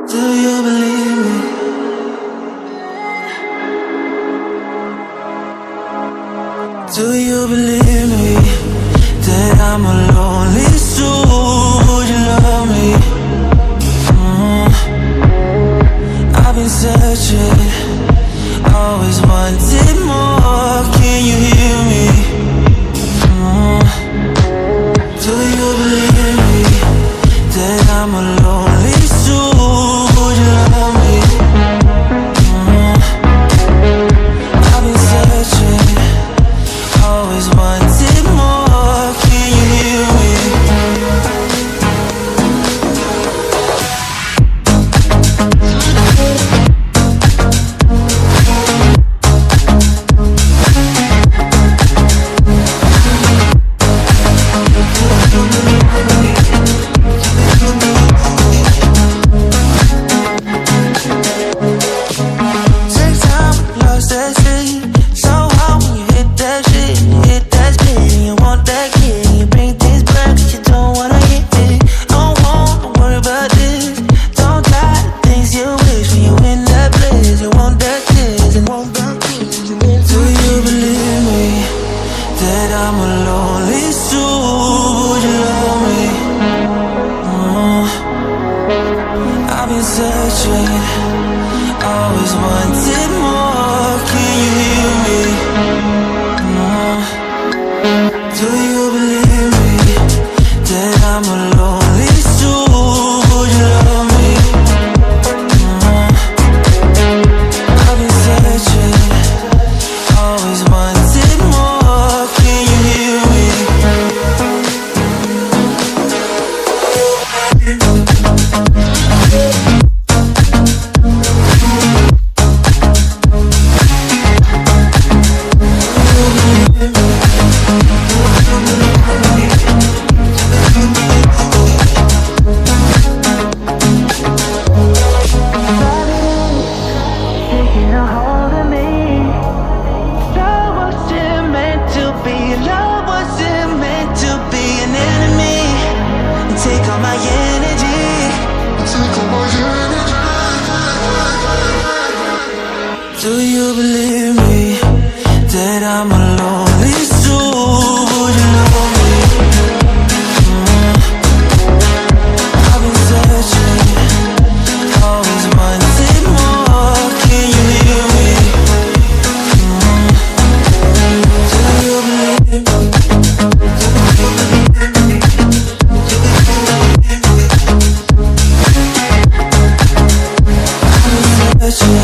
Do you believe me? Do you believe me that I'm a lonely soul? Would you love me? I've been searching, always wanted more. Can you hear me? Do you believe me that I'm a lonely soul? Would you love me? I've been searching, always wanted more. Can you hear me? Take time, lost that shit. So hard when you hit that shit. Hit that spin, you want that kid. You bring things back, but you don't wanna hit it. Don't wanna worry about this. Don't try the things you wish when you in that place. You want that kiss and want that kiss. Do you believe me that I'm a lonely soul? Would you love me? I've been searching, always wanted more. Can you hear me? Do you believe me that I'm a lonely soul? Would you love me? I've been searching, always wanted more. Can you hear me? Taking a hold of me. Love wasn't meant to be. Love wasn't meant to be an enemy. Take all my energy. Take all my energy. Do you believe me that I'm a lonely soul? Would you love me? I've been searching, always wanted more. Can you hear me? Do you believe me? I've been searching.